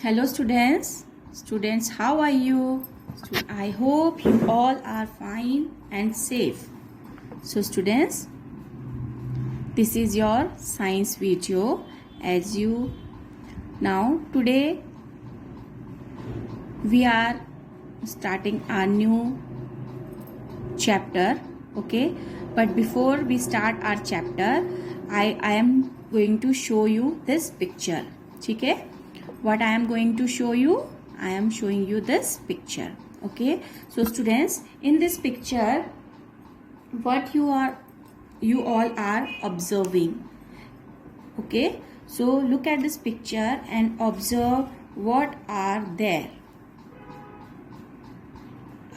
Hello students, how are you? I hope you all are fine and safe. So students, this is your science video. Now today we are starting our new chapter, okay? But before we start our chapter, I am going to show you this picture, okay? What I am going to show you, I am showing you this picture, okay? So students, in this picture, what you all are observing, okay? So look at this picture and observe what are there.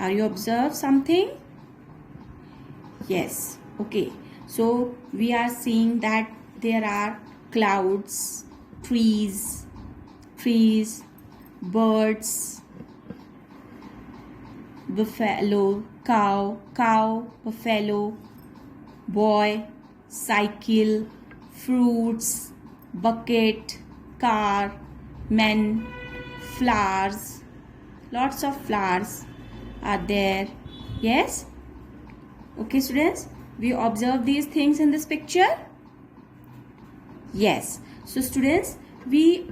Are you observe something? Yes, okay. So we are seeing that there are clouds, trees, birds, buffalo, cow, buffalo, boy, cycle, fruits, bucket, car, men, flowers. Lots of flowers are there. Yes? Okay, students, we observe these things in this picture. Yes. So students, we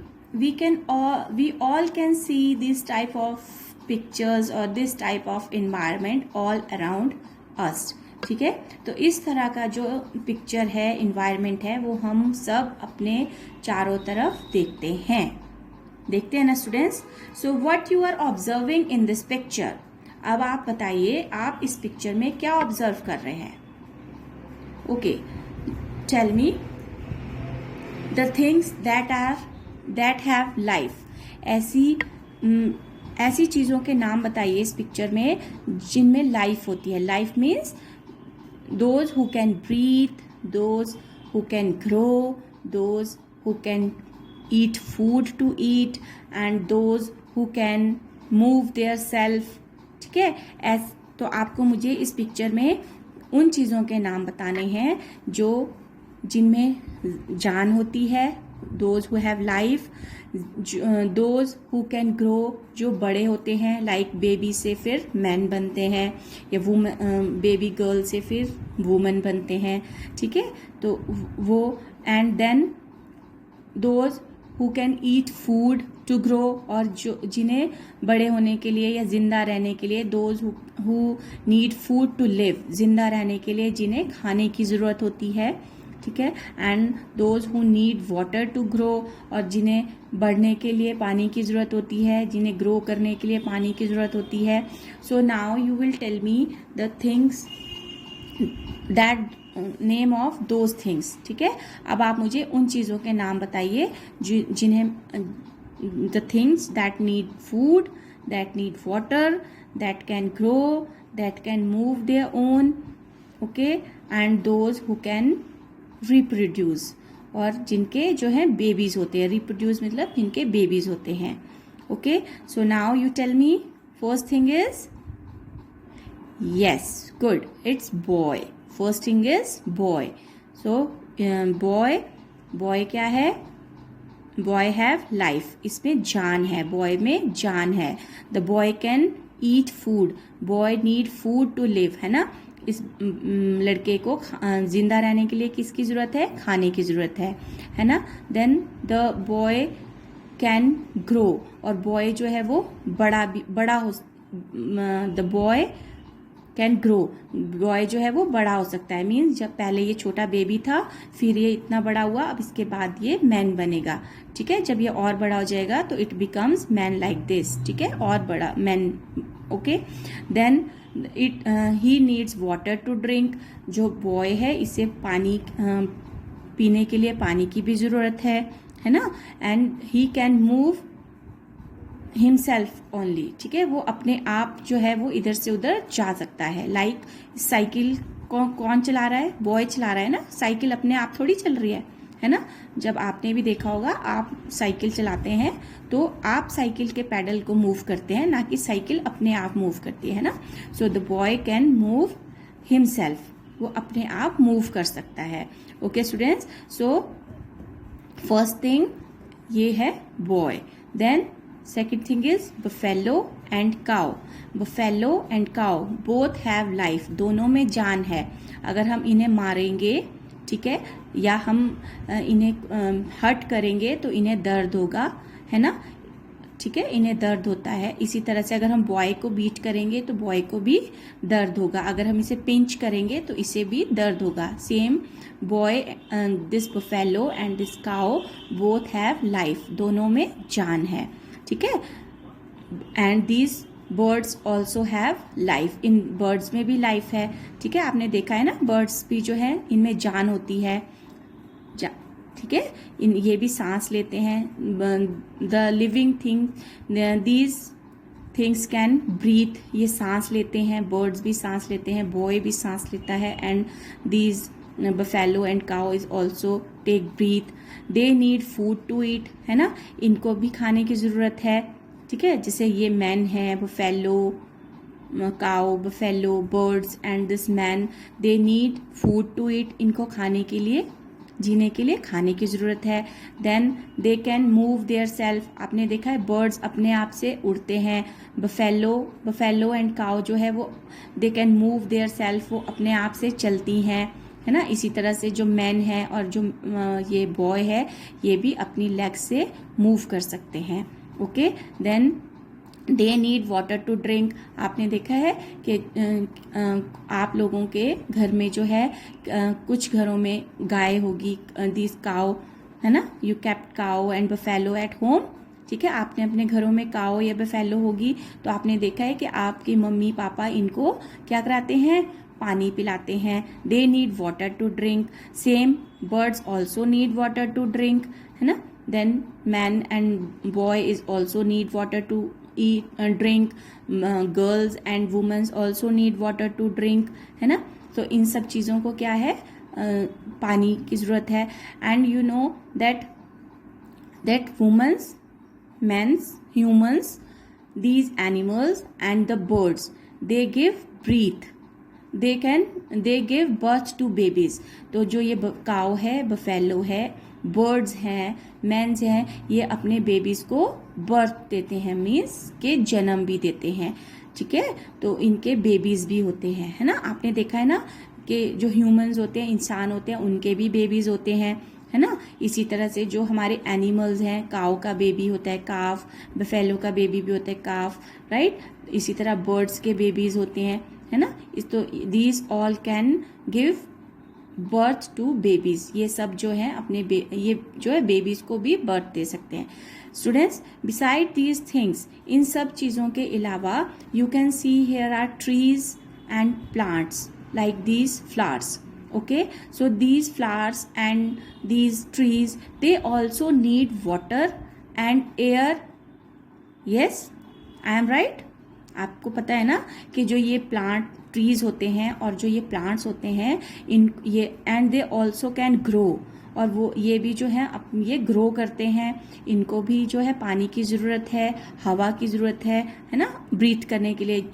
all can see this type of pictures or this type of environment all around us. ठीक है, तो इस तरह का जो picture है, environment है, वो हम सब अपने चारों तरफ देखते हैं ना students. So what you are observing in this picture. अब आप बताइए, आप इस पिक्चर में क्या ऑब्जर्व कर रहे हैं. Okay, tell me the things that have life. ऐसी चीज़ों के नाम बताइए इस पिक्चर में जिनमें लाइफ होती है. Life means those who can breathe, those who can grow, those who can eat food to eat, and those who can move their self. ठीक है, तो आपको मुझे इस पिक्चर में उन चीज़ों के नाम बताने हैं जो जिनमें जान होती है, those who have life, those who can grow, जो बड़े होते हैं, like बेबी से फिर मैन बनते हैं, या बेबी गर्ल से फिर वुमन बनते हैं. ठीक है, तो वो, and then those who can eat food to grow, और जो जिन्हें बड़े होने के लिए या जिंदा रहने के लिए, those who need food to live, जिंदा रहने के लिए जिन्हें खाने की ज़रूरत होती है. ठीक है, and those who need water to grow, और जिन्हें बढ़ने के लिए पानी की ज़रूरत होती है, जिन्हें ग्रो करने के लिए पानी की ज़रूरत होती है. So now you will tell me the things that name of those things. ठीक है, अब आप मुझे उन चीज़ों के नाम बताइए जिन्हें the things that need food, that need water, that can grow, that can move their own, okay, and those who can reproduce, और जिनके जो है बेबीज होते हैं. रिप्रोड्यूस मतलब जिनके बेबीज होते हैं. Okay, so now you tell me, first thing is, yes, good, it's boy. First thing is boy. So boy क्या है? Boy have life. इसमें जान है, बॉय में जान है. The boy can eat food, boy need food to live, है ना. इस लड़के को जिंदा रहने के लिए किसकी जरूरत है? खाने की जरूरत है ना. Then the boy can grow, और बॉय जो है वो बड़ा हो. The boy can grow, boy जो है वो बड़ा हो सकता है. मीन्स जब पहले ये छोटा बेबी था, फिर ये इतना बड़ा हुआ, अब इसके बाद ये मैन बनेगा. ठीक है, जब ये और बड़ा हो जाएगा तो it becomes man like this. ठीक है, और बड़ा man. Okay, then he needs water to drink. जो बॉय है इसे पानी पीने के लिए पानी की भी ज़रूरत है ना. And he can move himself only. ठीक है, वो अपने आप जो है वो इधर से उधर जा सकता है. लाइक साइकिल कौन चला रहा है? बॉय चला रहा है ना. साइकिल अपने आप थोड़ी चल रही है ना. जब आपने भी देखा होगा, आप साइकिल चलाते हैं तो आप साइकिल के पैडल को मूव करते हैं, ना कि साइकिल अपने आप मूव करती है ना. So the boy can move himself, वो अपने आप मूव कर सकता है. Okay students, so first thing ये है boy. Then second thing is buffalo and cow. Buffalo and cow both have life, दोनों में जान है. अगर हम इन्हें मारेंगे, ठीक है, या हम इन्हें हर्ट करेंगे तो इन्हें दर्द होगा, है ना, ठीक है, इन्हें दर्द होता है. इसी तरह से अगर हम बॉय को बीट करेंगे तो बॉय को भी दर्द होगा. अगर हम इसे पिंच करेंगे तो इसे भी दर्द होगा. Same boy, this buffalo and this cow both have life, दोनों में जान है, ठीक है. And these birds also have life, in birds में भी लाइफ है, ठीक है. आपने देखा है ना, बर्ड्स भी जो है इनमें जान होती है, ठीक है. ये भी सांस लेते हैं. The living thing, these things can breathe, ये सांस लेते हैं. बर्ड्स भी सांस लेते हैं, बॉय भी सांस लेता है. And these buffalo and cow is also take breath. They need food to eat, है ना, इनको भी खाने की ज़रूरत है, ठीक है. जैसे ये मैन है, buffalo, cow, buffalo, birds and this man, they need food to eat, इनको खाने के लिए, जीने के लिए खाने की ज़रूरत है. Then they can move their self. आपने देखा है बर्ड्स अपने आप से उड़ते हैं. बफेलो एंड काउ जो है वो दे कैन मूव देयर सेल्फ, वो अपने आप से चलती हैं, है ना. इसी तरह से जो मैन है और जो ये बॉय है, ये भी अपनी लेग से मूव कर सकते हैं. ओके. Then they need water to drink. आपने देखा है कि आप लोगों के घर में जो है कुछ घरों में गाय होगी, दिस काउ, है ना, you kept cow and buffalo at home, ठीक है. आपने अपने घरों में काउ या बफेलो होगी, तो आपने देखा है कि आपकी मम्मी पापा इनको क्या कराते हैं, पानी पिलाते हैं. They need water to drink. Same birds also need water to drink, है ना. Then man and boy is also need water to eat drink. Girls and women also need water to drink, है ना. तो इन सब चीज़ों को क्या है, पानी की ज़रूरत है. And you know that womens, mens, humans, these animals and the birds, they give breath, they give birth to babies. तो जो ये काउ है, बफेलो है, बर्ड्स हैं, मैन्स हैं, ये अपने बेबीज को बर्थ देते हैं, मीन्स के जन्म भी देते हैं, ठीक है. तो इनके बेबीज भी होते हैं, है ना. आपने देखा है ना कि जो ह्यूमंस होते हैं, इंसान होते हैं, उनके भी बेबीज होते हैं, है ना. इसी तरह से जो हमारे एनिमल्स हैं, काउ का बेबी होता है काफ, बफेलो का बेबी भी होता है काफ, राइट. इसी तरह बर्ड्स के बेबीज होते हैं, है ना. तो these all can give birth to babies. ये सब जो है अपने ये जो है बेबीज को भी बर्थ दे सकते हैं. स्टूडेंट्स, बिसाइड दीज थिंग्स, इन सब चीज़ों के अलावा you can see here are trees and plants like these flowers. Okay, so these flowers and these trees, they also need water and air. Yes, I am right. आपको पता है ना कि जो ये प्लांट ट्रीज होते हैं और जो ये प्लांट्स होते हैं, इन ये and they also can grow, और वो ये भी जो है ये ग्रो करते हैं. इनको भी जो है पानी की ज़रूरत है, हवा की ज़रूरत है ना, ब्रीथ करने के लिए.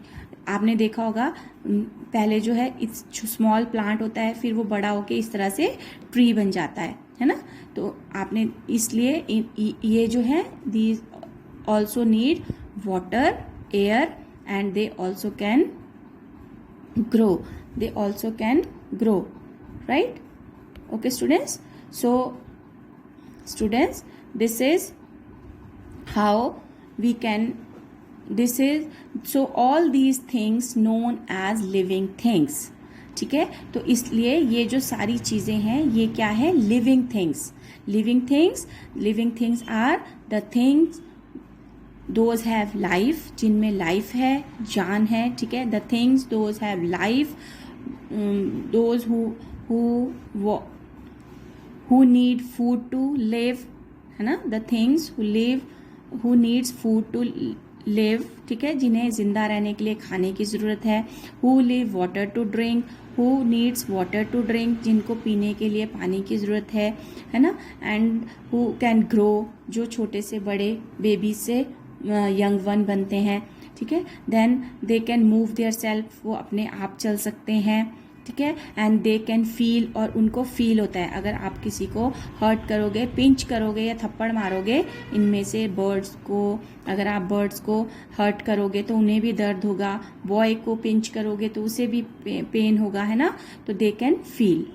आपने देखा होगा पहले जो है स्मॉल प्लांट होता है, फिर वो बड़ा होके इस तरह से ट्री बन जाता है ना. तो आपने इसलिए ये जो है these also need water, air and they also can grow, right. Okay students, so students, this is how we can, this is, so all these things known as living things, ठीक है. तो इसलिए ये जो सारी चीज़ें हैं, ये क्या है, living things. Living things are the things those have life, जिनमें लाइफ है, जान है, ठीक है. The things those have life, those who need food to live, है ना. The things who needs food to live, ठीक है, जिन्हें जिंदा रहने के लिए खाने की ज़रूरत है. Who live water to drink, who needs water to drink, जिनको पीने के लिए पानी की ज़रूरत है ना. एंड हु कैन ग्रो, जो छोटे से बड़े बेबी से यंग वन बनते हैं, ठीक है. Then they can move their self, वो अपने आप चल सकते हैं, ठीक है, एंड दे कैन फील, और उनको फील होता है। अगर आप किसी को हर्ट करोगे, पिंच करोगे या थप्पड़ मारोगे, इनमें से बर्ड्स को, अगर आप बर्ड्स को हर्ट करोगे तो उन्हें भी दर्द होगा, बॉय को पिंच करोगे तो उसे भी पेन होगा, है ना। तो दे कैन फील।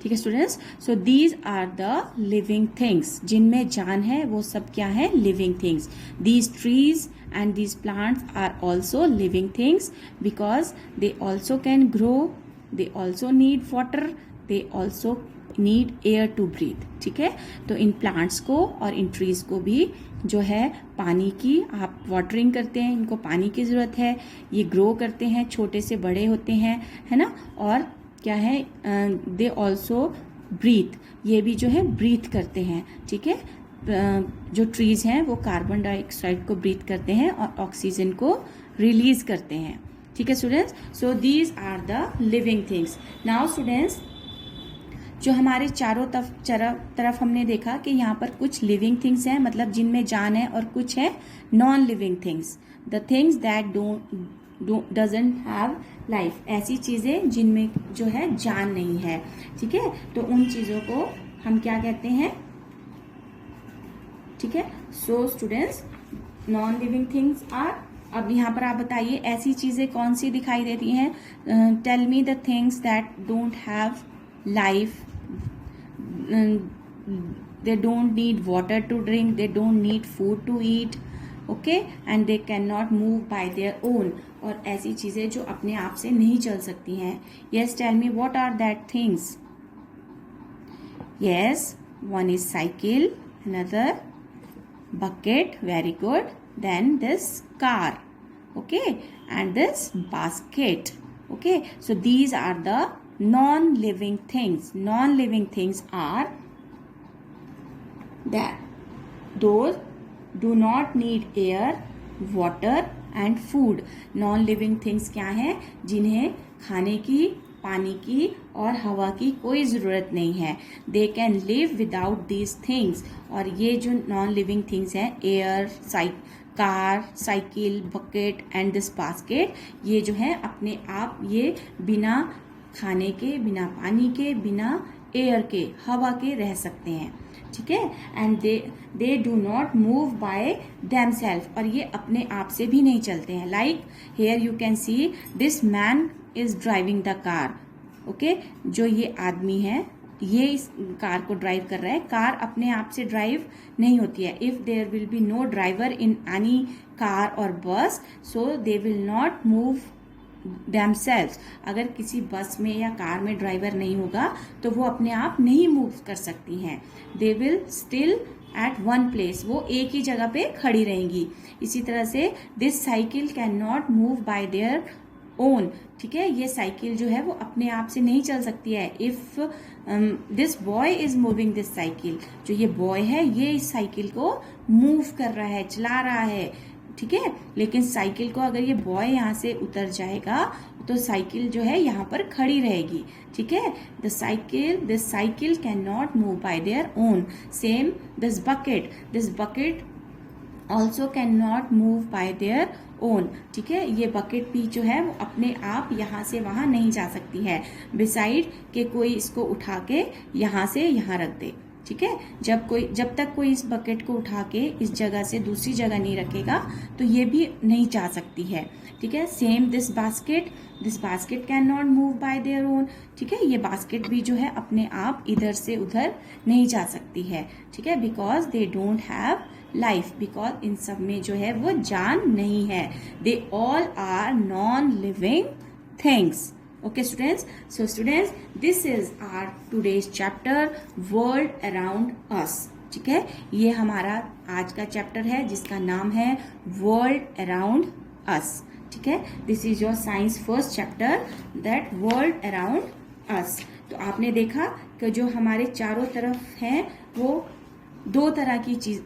ठीक है students, so these are the living things, जिनमें जान है वो सब क्या है, living things. These trees and these plants are also living things because they also can grow, they also need water, they also need air to breathe। ठीक है, तो इन प्लांट्स को और इन ट्रीज को भी जो है पानी की, आप वाटरिंग करते हैं, इनको पानी की ज़रूरत है, ये ग्रो करते हैं, छोटे से बड़े होते हैं, है ना। और क्या है, दे ऑल्सो ब्रीथ, ये भी जो है ब्रीथ करते हैं। ठीक है, जो ट्रीज हैं वो कार्बन डाइऑक्साइड को ब्रीथ करते हैं और ऑक्सीजन को रिलीज करते हैं। ठीक है students, so these are the living things. Now students, जो हमारे चारों तरफ हमने देखा कि यहाँ पर कुछ लिविंग थिंग्स हैं, मतलब जिनमें जान है, और कुछ है non living things, the things that doesn't have life, ऐसी चीजें जिनमें जो है जान नहीं है। ठीक है, तो उन चीजों को हम क्या कहते हैं। ठीक है, so students, non living things are, अब यहाँ पर आप बताइए ऐसी चीजें कौन सी दिखाई देती हैं। Tell me the things that don't have life, they don't need water to drink, they don't need food to eat, okay, and they can not move by their own, और ऐसी चीजें जो अपने आप से नहीं चल सकती हैं। Yes, tell me what are that things. Yes, one is cycle, another bucket, very good, then this car, okay, and this basket, okay. So these are the non-living things. Non-living things are that those do not need air, water and food. Non-living things क्या है, जिन्हें खाने की, पानी की और हवा की कोई ज़रूरत नहीं है। They can live without these things, और ये जो नॉन लिविंग थिंग्स हैं, air, car, cycle, bucket and this basket, ये जो है अपने आप ये बिना खाने के, बिना पानी के, बिना एयर के, हवा के रह सकते हैं। ठीक है, and they do not move by them self, और ये अपने आप से भी नहीं चलते हैं। Like here you can see this man is driving the car, okay, जो ये आदमी है ये इस कार को ड्राइव कर रहा है। कार अपने आप से ड्राइव नहीं होती है। If there will be no driver in any car और bus, so they will not move themselves। अगर किसी बस में या कार में ड्राइवर नहीं होगा तो वो अपने आप नहीं मूव कर सकती हैं। They will still at one place, वो एक ही जगह पे खड़ी रहेंगी। इसी तरह से this cycle can not move by their own, ठीक है, ये साइकिल जो है वो अपने आप से नहीं चल सकती है। If this boy is moving this cycle, जो ये बॉय है ये इस साइकिल को मूव कर रहा है, चला रहा है, ठीक है। लेकिन साइकिल को अगर ये बॉय यहाँ से उतर जाएगा तो साइकिल जो है यहाँ पर खड़ी रहेगी, ठीक है। This cycle can not move by their own. Same this bucket also can not move by their own, ठीक है। ये बकेट भी जो है वो अपने आप यहाँ से वहां नहीं जा सकती है, बिसाइड के कोई इसको उठा के यहाँ से यहाँ रख दे, ठीक है। जब तक कोई इस बकेट को उठा के इस जगह से दूसरी जगह नहीं रखेगा तो ये भी नहीं जा सकती है, ठीक है। Same this basket can not move by their own, ठीक है। ये बास्केट भी जो है अपने आप इधर से उधर नहीं जा सकती है, ठीक है, because they don't have life, because इन सब में जो है वो जान नहीं है। They all are non living things. Okay students, so students, this is our today's chapter world around us, ठीक है। ये हमारा आज का चैप्टर है जिसका नाम है वर्ल्ड अराउंड अस, ठीक है। This is your science first chapter, that world around us. तो आपने देखा कि जो हमारे चारों तरफ हैं वो दो तरह की चीज,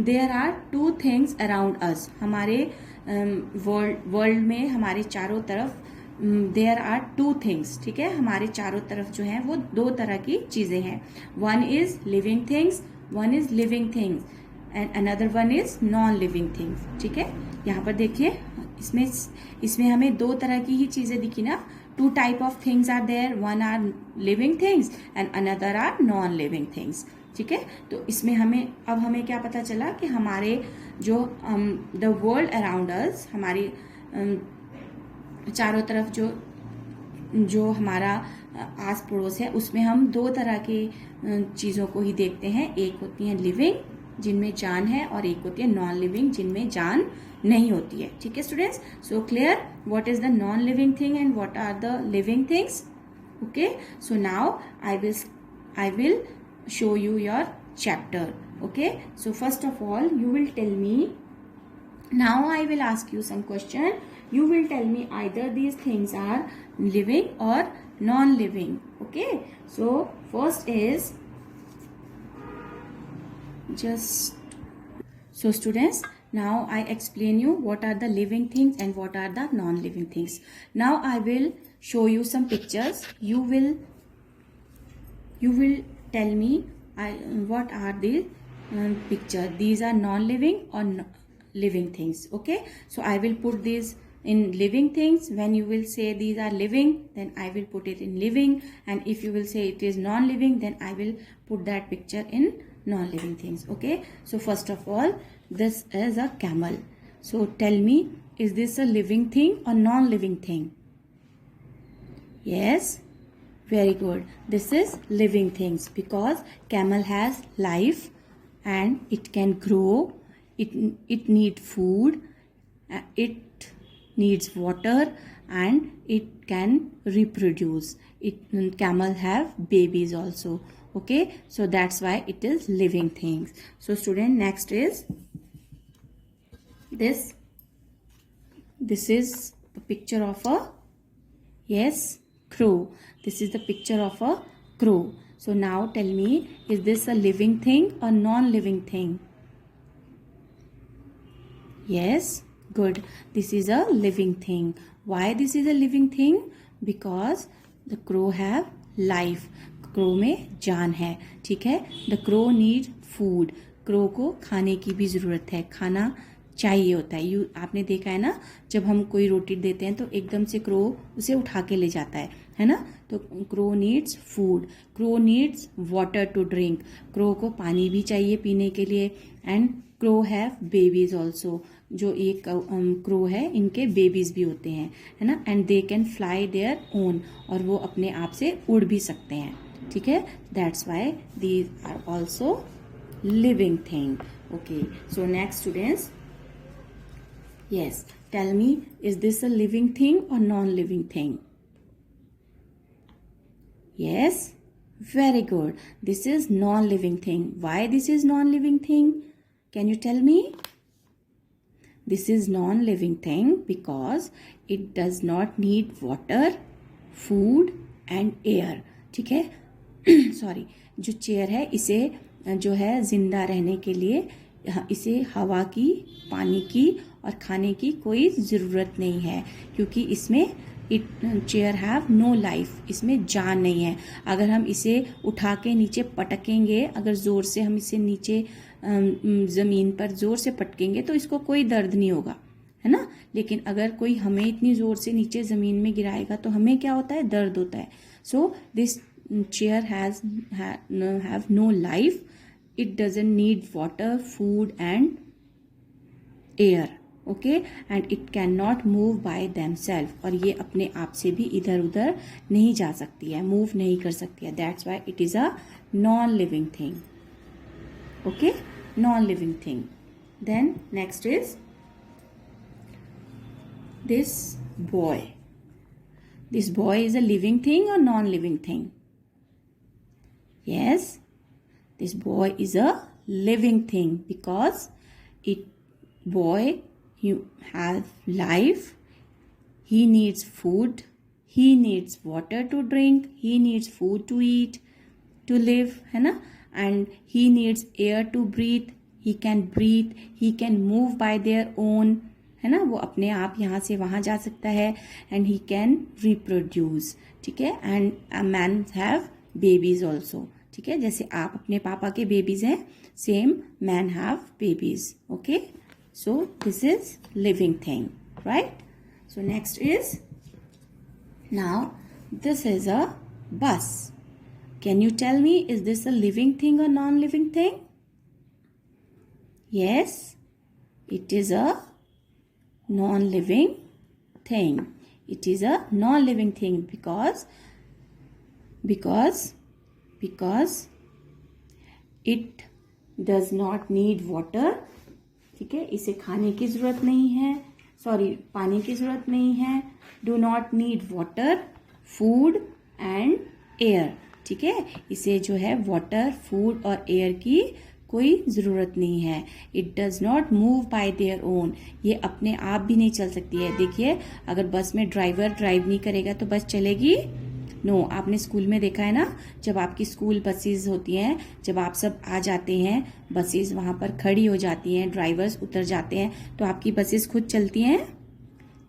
there are two things around us. हमारे वर्ल्ड में हमारे चारों तरफ देयर आर टू थिंग्स, ठीक है। हमारे चारों तरफ जो है वो दो तरह की चीजें हैं। One is living things, one is living things and another one is non living things, ठीक है। यहाँ पर देखिए इसमें हमें दो तरह की ही चीजें दिखी ना, two type of things are there. One are living things and another are non living things. ठीक है, तो इसमें हमें क्या पता चला कि हमारे जो द वर्ल्ड अराउंड अस, हमारी चारों तरफ जो हमारा आस पड़ोस है, उसमें हम दो तरह की चीज़ों को ही देखते हैं. एक होती है लिविंग जिनमें जान है और एक होती है नॉन लिविंग जिनमें जान नहीं होती है. ठीक है students, so clear what is the non living thing and what are the living things. Okay, so now I will show you your chapter. Okay, so first of all you will tell me, now I will ask you some question. You will tell me either these things are living or non living. Okay, so first is so students, now I explain you what are the living things and what are the non living things. Now I will show you some pictures. You will tell me what are these picture. These are non-living or living things. Okay, so I will put these in living things. When you will say these are living, then I will put it in living, and if you will say it is non-living, then I will put that picture in non-living things. Okay, so first of all, this is a camel. So tell me, is this a living thing or non-living thing? Yes, very good. This is living things because camel has life and it can grow. It needs food. It needs water and it can reproduce. Camel have babies also. Okay, so that's why it is living things. So student, next is this. This is a picture of a crow. This is the picture of a crow. So now tell me, is this a living thing or non-living thing? Yes, good. This is a living thing. Why this is a living thing? Because the crow have life. crow में जान है. ठीक है, the crow need food. crow को खाने की भी ज़रूरत है, खाना चाहिए होता है. आपने देखा है ना, जब हम कोई रोटी देते हैं तो एकदम से क्रो उसे उठा के ले जाता है ना. तो crow needs food. Crow needs water to drink. Crow को पानी भी चाहिए पीने के लिए. And crow have babies also. जो एक क्रो है, इनके बेबीज भी होते हैं, है ना. And they can fly there own. और वो अपने आप से उड़ भी सकते हैं. ठीक है, that's why these are also living thing. Okay, so next students, yes, tell me, is this a living thing or non-living thing? Yes, very good. This is non-living thing. Why this is non-living thing? Can you tell me? This is non-living thing because it does not need water, food and air. ठीक है, sorry, जो chair है इसे जो है जिंदा रहने के लिए इसे हवा की, पानी की और खाने की कोई ज़रूरत नहीं है, क्योंकि इसमें चेयर हैव नो लाइफ. इसमें जान नहीं है. अगर हम इसे उठा के नीचे पटकेंगे, अगर ज़ोर से हम इसे नीचे ज़मीन पर ज़ोर से पटकेंगे तो इसको कोई दर्द नहीं होगा, है ना. लेकिन अगर कोई हमें इतनी ज़ोर से नीचे ज़मीन में गिराएगा तो हमें क्या होता है, दर्द होता है. So this chair have no life. It doesn't need water, food and air. Okay, and it cannot move by themselves. और ये अपने आप से भी इधर उधर नहीं जा सकती है, मूव नहीं कर सकती है. That's why it is a non-living thing. Okay, non-living thing. Then next is this boy. This boy is a living thing or non-living thing? Yes. This boy is a living thing because you have life. He needs food. He needs water to drink. He needs food to eat, to live, है ना. And he needs air to breathe. He can breathe. He can move by their own, है ना. वो अपने आप यहाँ से वहाँ जा सकता है. And he can reproduce. ठीक है. And man have babies also. ठीक है, जैसे आप अपने पापा के बेबीज हैं, same man have babies. Okay, so this is living thing, right. So next is Now, this is a bus. Can you tell me, is this a living thing or non-living thing? Yes, it is a non-living thing. It is a non-living thing because it does not need water. ठीक है, इसे खाने की जरूरत नहीं है, पानी की जरूरत नहीं है. Do not need water, food and air. ठीक है, इसे जो है वाटर, फूड और एयर की कोई ज़रूरत नहीं है. It does not move by their own. ये अपने आप भी नहीं चल सकती है. देखिए, अगर बस में ड्राइवर ड्राइव नहीं करेगा तो बस चलेगी? नो. आपने स्कूल में देखा है ना, जब आपकी स्कूल बसेस होती हैं, जब आप सब आ जाते हैं, बसेस वहाँ पर खड़ी हो जाती हैं, ड्राइवर्स उतर जाते हैं, तो आपकी बसेस खुद चलती हैं?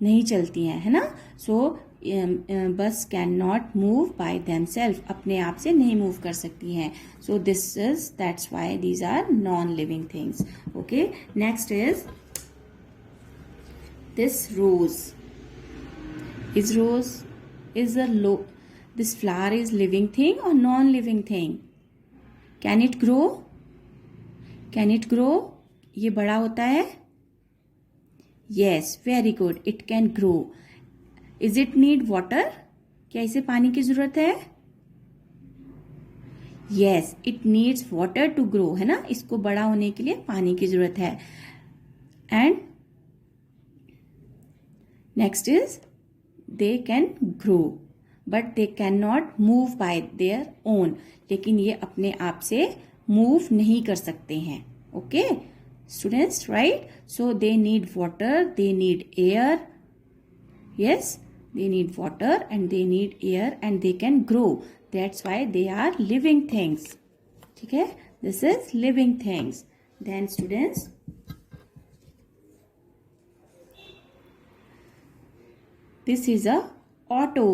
नहीं चलती हैं, है ना. So bus can not move by themselves. अपने आप से नहीं मूव कर सकती हैं. So that's why these are non living things. Okay, next is this rose. This flower is living thing or non-living thing? Can it grow? ये बड़ा होता है? Yes, very good. It can grow. Is it need water? क्या इसे पानी की जरूरत है? Yes, it needs water to grow. है ना, इसको बड़ा होने के लिए पानी की जरूरत है. And next is they can grow. But they can not move by their own. लेकिन ये अपने आप से मूव नहीं कर सकते हैं. Okay students, right. So they need water, they need air. Yes, they need water and they need air and they can grow. That's why they are living things. ठीक है, this is living things. Then students, this is a auto.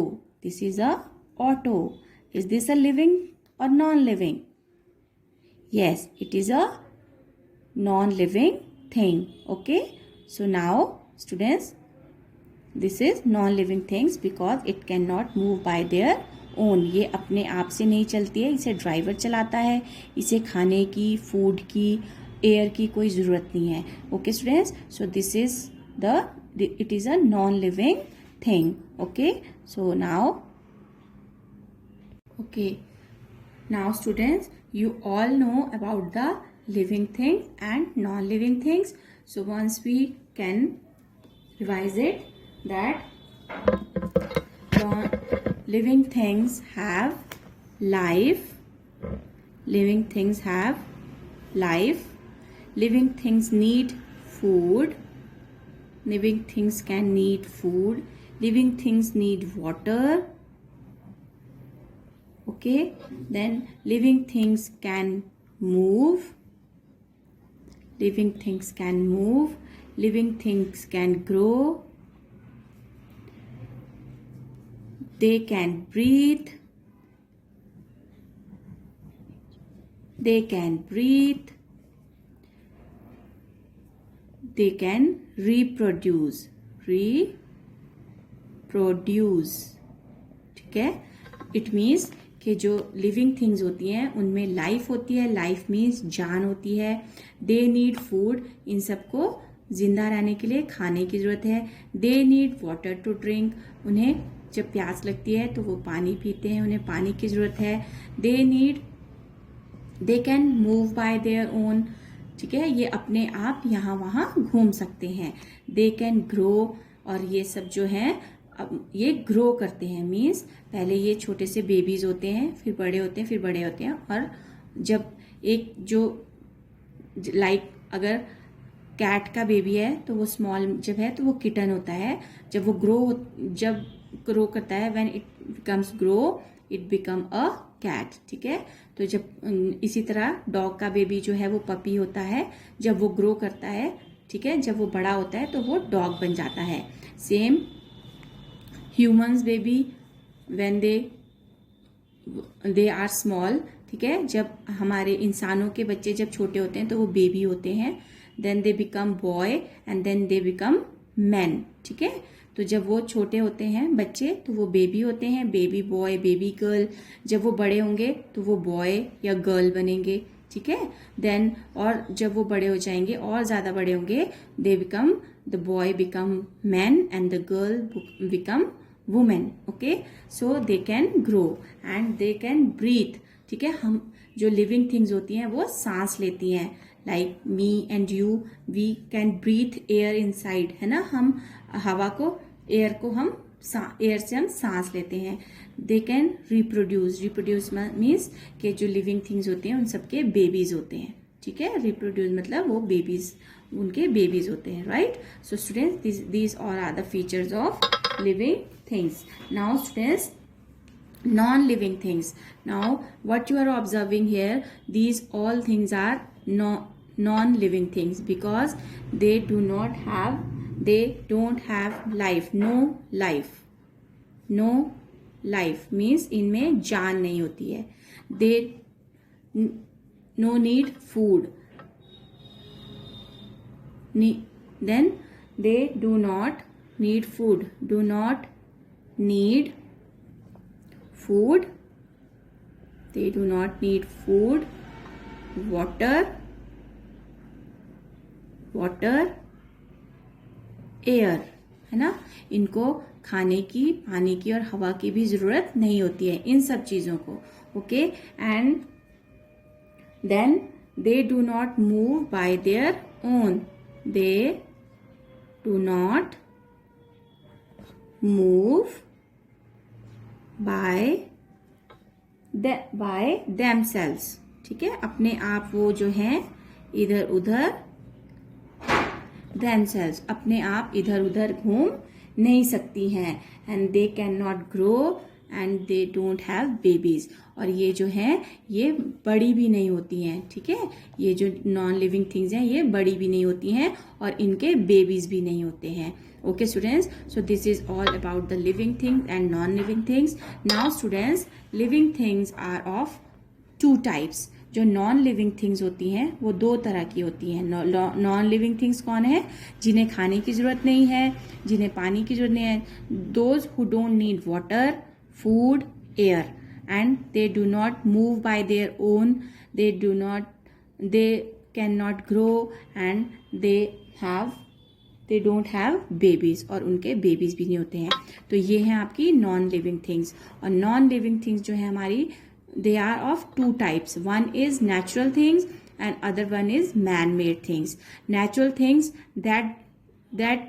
This is a auto. Is this a living or non-living? Yes, it is a non-living thing. Okay. So now, students, this is non-living things because it cannot move by their own. ये अपने आप से नहीं चलती है. इसे driver चलाता है. इसे खाने की, फूड की, एयर की कोई ज़रूरत नहीं है. Okay, students. So this is it is a non-living thing. Okay, so now students, you all know about the living things and non-living things. So once we can revise it, that living things have life. Living things need food. Living things can need food. Living things need water. Okay, then living things can move. Living things can move. Living things can grow. They can breathe. They can reproduce. ठीक है. It means कि जो living things होती हैं उनमें life होती है. Life means जान होती है. They need food. इन सबको जिंदा रहने के लिए खाने की जरूरत है. They need water to drink. उन्हें जब प्यास लगती है तो वो पानी पीते हैं. उन्हें पानी की जरूरत है. दे can move by their own. ठीक है, ये अपने आप यहाँ वहाँ घूम सकते हैं. दे कैन ग्रो. और ये सब जो है अब ये ग्रो करते हैं. मीन्स पहले ये छोटे से बेबीज होते हैं, फिर बड़े होते हैं, फिर बड़े होते हैं. और जब एक जो अगर कैट का बेबी है तो वो स्मॉल जब है तो वो किटन होता है. जब वो ग्रो करता है, when it becomes grow it become a cat. ठीक है, तो जब इसी तरह डॉग का बेबी जो है वो पपी होता है. जब वो ग्रो करता है, ठीक है, जब वो बड़ा होता है तो वो डॉग बन जाता है. Same humans baby when they are small. ठीक है, जब हमारे इंसानों के बच्चे जब छोटे होते हैं तो वो बेबी होते हैं. Then they become boy and then they become man. ठीक है, तो जब वो छोटे होते हैं बच्चे तो वो बेबी होते हैं, बेबी बॉय, बेबी गर्ल। जब वो बड़े होंगे तो वो बॉय या गर्ल बनेंगे, ठीक है। देन और जब वो बड़े हो जाएंगे और ज़्यादा बड़े होंगे, they become, the boy become man and the girl become women, okay. So they can grow and they can breathe, ठीक है। हम जो लिविंग थिंग्स होती हैं वो सांस लेती हैं, like me and you, we can breathe air inside, है ना। हम हवा को, एयर को हम एयर से हम सांस लेते हैं। They can reproduce, reproduce means के जो लिविंग थिंग्स होते हैं उन सबके बेबीज होते हैं, ठीक है। रिप्रोड्यूस मतलब वो बेबीज, उनके बेबीज होते हैं, right. So students, these all are the features of living things. Now students, non-living things. Now what you are observing here, these all things are non-living things because they don't have life. No life means इनमें जान नहीं होती है. They no need food. Then they do not need food. Do not need food. They do not need food. Water, air, है ना. इनको खाने की, पानी की और हवा की भी जरूरत नहीं होती है, इन सब चीजों को, okay. And then they do not move by their own. They do not move by themselves, ठीक है. अपने आप वो जो हैं इधर उधर, themselves अपने आप इधर उधर घूम नहीं सकती हैं. And they can not grow and they don't have babies. और ये जो हैं ये बड़ी भी नहीं होती हैं, ठीक है. ये जो नॉन लिविंग थिंग्स हैं ये बड़ी भी नहीं होती हैं और इनके बेबीज भी नहीं होते हैं. Okay students, so this is all about the living things and non-living things. Now students, living things are of two types. जो नॉन लिविंग थिंग्स होती हैं वो दो तरह की होती हैं. नॉन लिविंग थिंग्स कौन है? जिन्हें खाने की जरूरत नहीं है, जिन्हें पानी की जरूरत नहीं है. Those who don't need water, food, air, and they do not move by their own. They can not grow and they don't have babies, और उनके बेबीज भी नहीं होते हैं. तो ये हैं आपकी नॉन लिविंग थिंग्स. और नॉन लिविंग थिंग्स जो है हमारी, they are of two types. One is natural things and other one is man-made things. Natural things that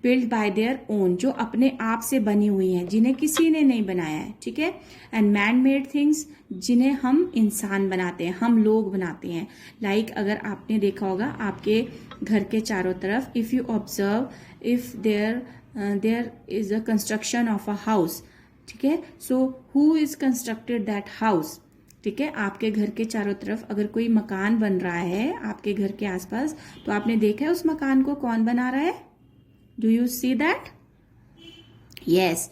built by their own, जो अपने आप से बनी हुई हैं, जिन्हें किसी ने नहीं बनाया है, ठीक है. and man-made things, जिन्हें हम इंसान बनाते हैं, हम लोग बनाते हैं. like अगर आपने देखा होगा आपके घर के चारों तरफ, if you observe, if there is a construction of a house, ठीक है. So who is constructed that house, ठीक है. आपके घर के चारों तरफ अगर कोई मकान बन रहा है आपके घर के आसपास, तो आपने देखा है उस मकान को कौन बना रहा है? Do you see that? Yes,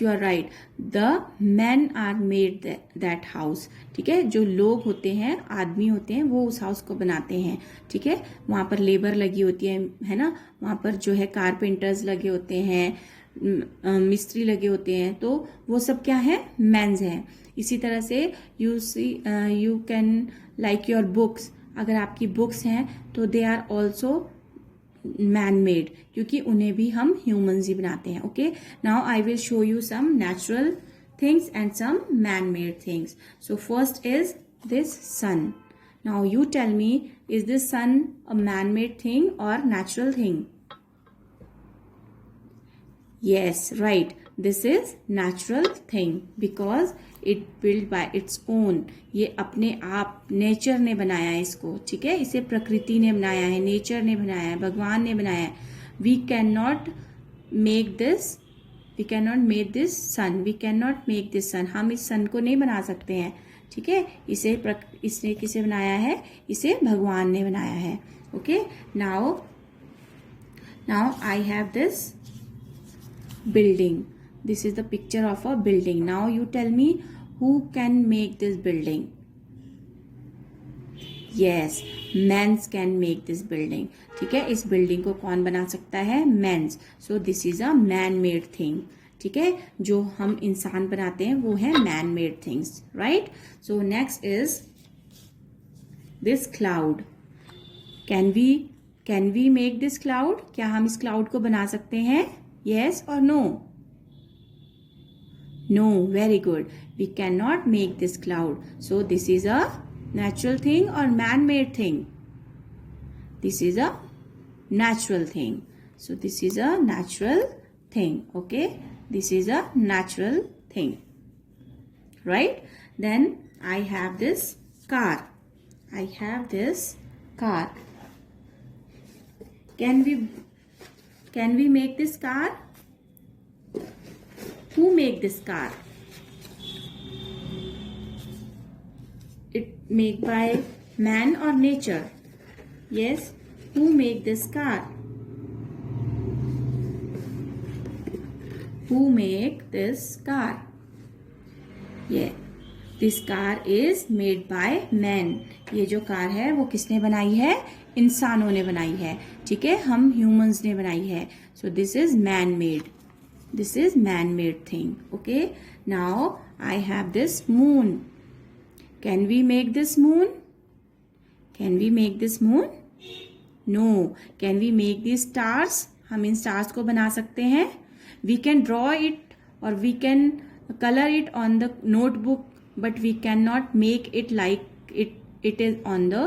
you are right. The man are made that house, ठीक है. जो लोग होते हैं, आदमी होते हैं, वो उस हाउस को बनाते हैं, ठीक है. वहां पर लेबर लगी होती है ना. वहां पर जो है कारपेंटर्स लगे होते हैं, मिस्त्री लगे होते हैं. तो वो सब क्या है? मैन्स हैं. इसी तरह से you can like your books, अगर आपकी बुक्स हैं तो they are also man made, क्योंकि उन्हें भी हम ह्यूमंस ही बनाते हैं. Okay, now I will show you some natural things and some man made things. So first is this sun. Now you tell me, is this sun a man made thing or natural thing? Yes, right. This is natural thing because it built by its own. ये अपने आप nature ने बनाया है इसको, ठीक है. इसे प्रकृति ने बनाया है, नेचर ने बनाया है, भगवान ने बनाया है. We cannot make this sun. We cannot make this sun. हम इस सन को नहीं बना सकते हैं, ठीक है. इसने किसे बनाया है? इसे भगवान ने बनाया है. Okay, now I have this building. This is the picture of a building. Now you tell me, who can make this building? Yes, mens can make this building. ठीक है, इस बिल्डिंग को कौन बना सकता है? Mens. So this is a man made thing. ठीक है, जो हम इंसान बनाते हैं वो है man made things. Right. So next is this cloud. Can we make this cloud? क्या हम इस क्लाउड को बना सकते हैं? यस और no? No, very good. We cannot make this cloud. So this is a natural thing or man-made thing? This is a natural thing. So this is a natural thing. Okay, this is a natural thing. Right? Then I have this car. I have this car. Can we make this car? Who make this car? It made by man or nature? Yes. Who make this car? Who make this car? Yeah. This car is made by man. ये जो car है वो किसने बनाई है? इंसानों ने बनाई है. ठीक है, हम ह्यूमंस ने बनाई है. So this is man made. This is man-made thing. Okay. Now I have this moon. Can we make this moon? Can we make this moon? No. Can we make these stars? हम इन stars को बना सकते हैं. We can draw it or we can color it on the notebook, but we cannot make it like it is on the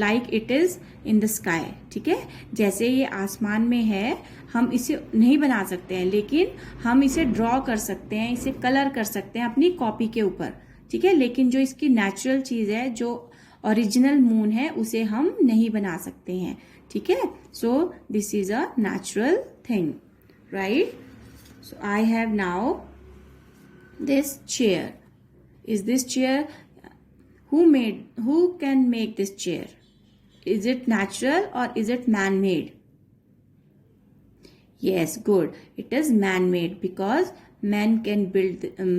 like it is in the sky. ठीक है, जैसे ये आसमान में है हम इसे नहीं बना सकते हैं, लेकिन हम इसे ड्रॉ कर सकते हैं, इसे कलर कर सकते हैं अपनी कॉपी के ऊपर. ठीक है, लेकिन जो इसकी नेचुरल चीज है, जो ओरिजिनल मून है, उसे हम नहीं बना सकते हैं. ठीक है, so this is a natural thing. Right. So I have now this chair. Is this chair? Who can make this chair? Is it natural or is it man-made? Yes, good. It is man-made because man can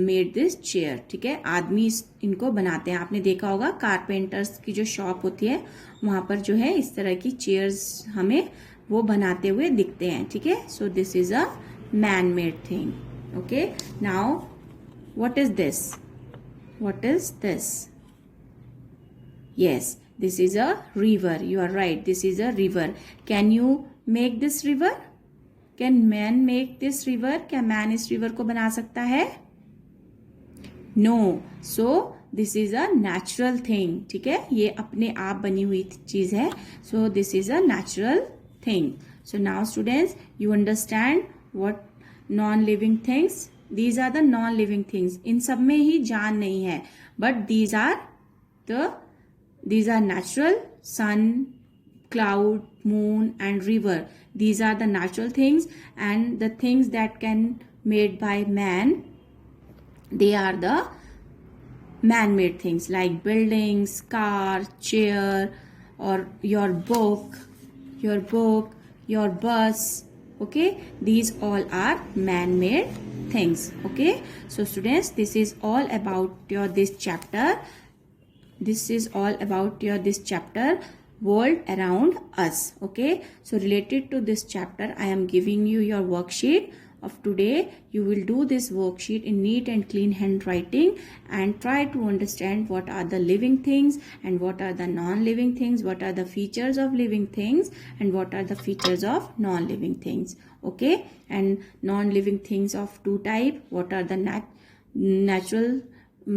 made this chair. ठीक है, आदमी इनको बनाते हैं. आपने देखा होगा carpenters की जो शॉप होती है वहां पर जो है इस तरह की चेयर्स हमें वो बनाते हुए दिखते हैं. ठीक है, so this is a man-made thing. Okay, now what is this? What is this? Yes, this is a river. You are right. This is a river. Can you make this river? Can man make this river? क्या man इस river को बना सकता है? No. So this is a natural thing. ठीक है, ये अपने आप बनी हुई चीज है. So this is a natural thing. So now students, you understand what non-living things? These are the non-living things. इन सब में ही जान नहीं है. But these are natural. Sun, cloud, moon and river. These are the natural things, and the things that can made by man, they are the man-made things like buildings, car, chair, or your book, your bus. Okay, these all are man-made things. Okay, so students, this is all about this chapter. This is all about this chapter, world around us. Okay, so related to this chapter I am giving you your worksheet of today. You will do this worksheet in neat and clean handwriting and try to understand what are the living things and what are the non-living things, what are the features of living things and what are the features of non-living things. Okay, and non-living things of two type. What are the natural,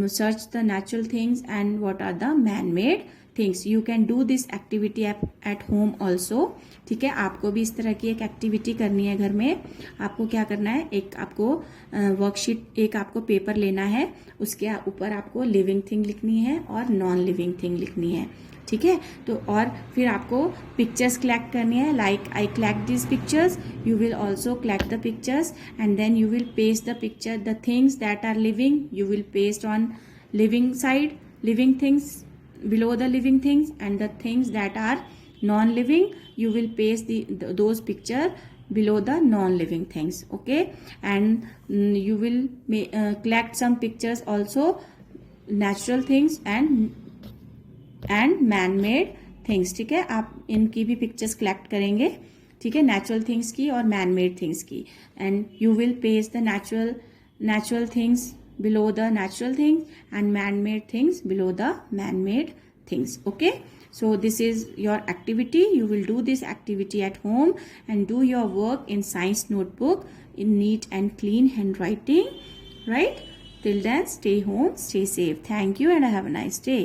search the natural things, and what are the man-made things. You can do this activity at home also. ठीक है, आपको भी इस तरह की एक activity करनी है घर में. आपको क्या करना है, एक आपको वर्कशीट, एक आपको पेपर लेना है, उसके ऊपर आपको लिविंग थिंग लिखनी है और नॉन लिविंग थिंग लिखनी है. ठीक है, तो और फिर आपको पिक्चर्स कलेक्ट करनी है. Like I collect this pictures, you will also collect the pictures and then you will paste the picture, the things that are living you will paste on living side, living things below the living things, and the things that are non-living you will paste those picture below the non-living things. Okay, and you will collect some pictures also, natural things and and man made things, ठीक है। आप इनकी भी pictures collect करेंगे, ठीक है, natural things की और मैन मेड थिंग्स की, and you will paste the natural things below the natural things and man-made things below the man-made things. Okay, so this is your activity. You will do this activity at home and do your work in science notebook in neat and clean handwriting, right? Till then, stay home, stay safe. Thank you and have a nice day.